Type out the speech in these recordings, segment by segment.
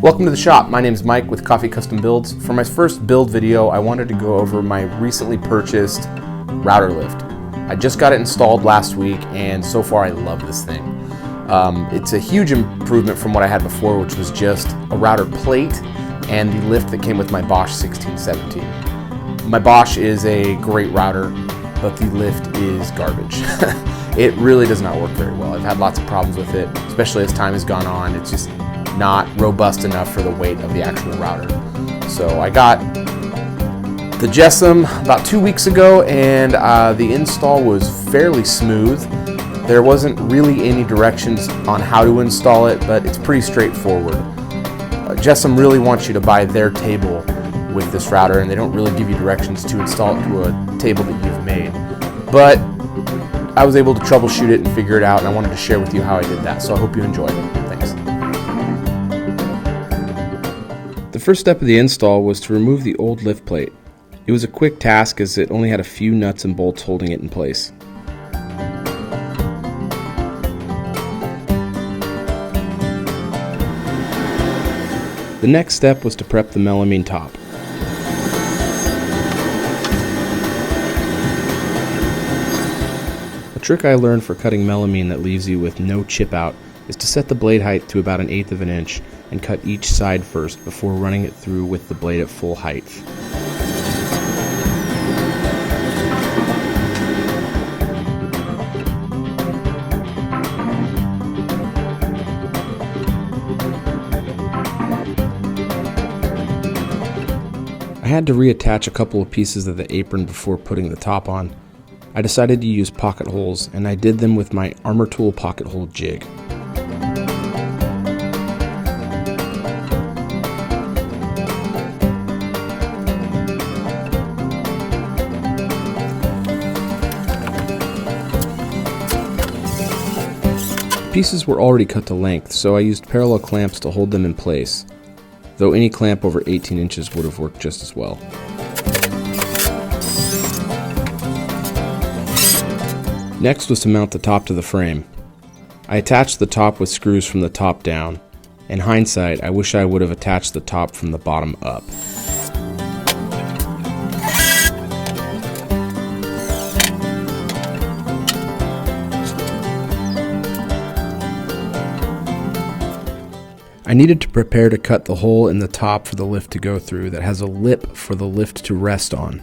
Welcome to the shop. My name is Mike with Coffee Custom Builds. For my first build video, I wanted to go over my recently purchased router lift. I just got it installed last week and so far I love this thing. It's a huge improvement from what I had before, which was just a router plate and the lift that came with my Bosch 1617. My Bosch is a great router, but the lift is garbage. It really does not work very well. I've had lots of problems with it, especially as time has gone on. It's just not robust enough for the weight of the actual router. So I got the JessEm about 2 weeks ago, and the install was fairly smooth. There wasn't really any directions on how to install it, but it's pretty straightforward. JessEm really wants you to buy their table with this router, and they don't really give you directions to install it to a table that you've made. But I was able to troubleshoot it and figure it out, and I wanted to share with you how I did that. So I hope you enjoy it. Thanks. The first step of the install was to remove the old lift plate. It was a quick task as it only had a few nuts and bolts holding it in place. The next step was to prep the melamine top. A trick I learned for cutting melamine that leaves you with no chip out is to set the blade height to about 1/8 of an inch and cut each side first before running it through with the blade at full height. I had to reattach a couple of pieces of the apron before putting the top on. I decided to use pocket holes, and I did them with my Armor Tool pocket hole jig. Pieces were already cut to length, so I used parallel clamps to hold them in place, though any clamp over 18 inches would have worked just as well. Next was to mount the top to the frame. I attached the top with screws from the top down. In hindsight, I wish I would have attached the top from the bottom up. I needed to prepare to cut the hole in the top for the lift to go through that has a lip for the lift to rest on.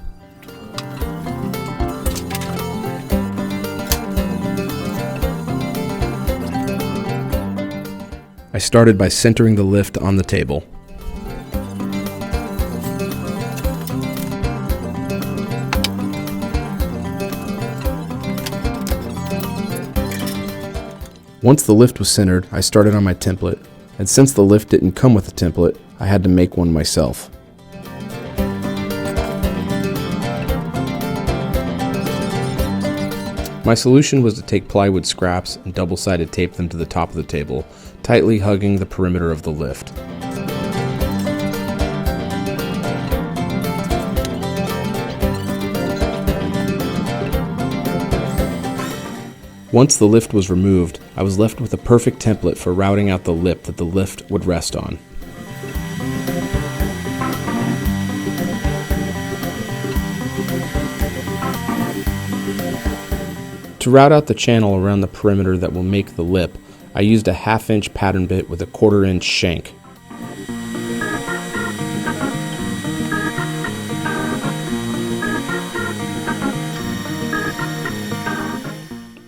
I started by centering the lift on the table. Once the lift was centered, I started on my template. And since the lift didn't come with a template, I had to make one myself. My solution was to take plywood scraps and double-sided tape them to the top of the table, tightly hugging the perimeter of the lift. Once the lift was removed, I was left with a perfect template for routing out the lip that the lift would rest on. To route out the channel around the perimeter that will make the lip, I used a 1/2 inch pattern bit with a 1/4 inch shank.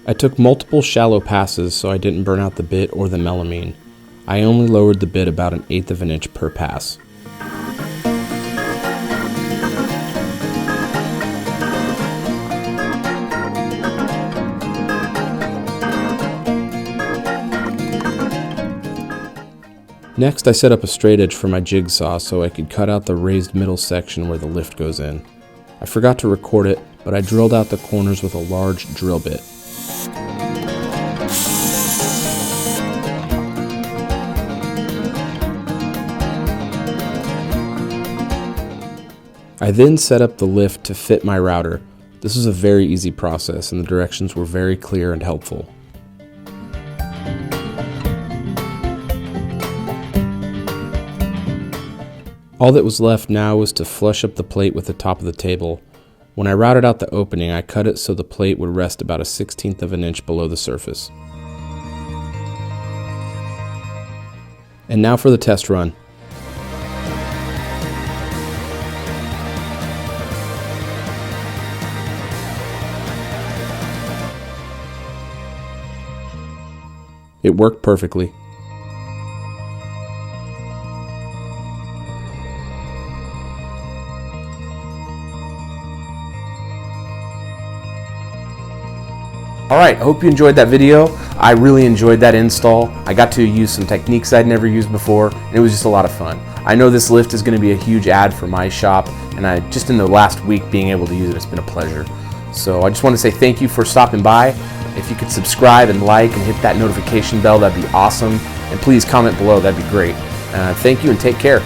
I took multiple shallow passes so I didn't burn out the bit or the melamine. I only lowered the bit about 1/8 of an inch per pass. Next, I set up a straight edge for my jigsaw so I could cut out the raised middle section where the lift goes in. I forgot to record it, but I drilled out the corners with a large drill bit. I then set up the lift to fit my router. This was a very easy process and the directions were very clear and helpful. All that was left now was to flush up the plate with the top of the table. When I routed out the opening, I cut it so the plate would rest about 1/16 of an inch below the surface. And now for the test run. It worked perfectly. Alright, I hope you enjoyed that video. I really enjoyed that install. I got to use some techniques I'd never used before, and it was just a lot of fun. I know this lift is going to be a huge add for my shop, and just in the last week being able to use it, it's been a pleasure. So I just want to say thank you for stopping by. If you could subscribe and like and hit that notification bell, that'd be awesome. And please comment below, that'd be great. Thank you and take care.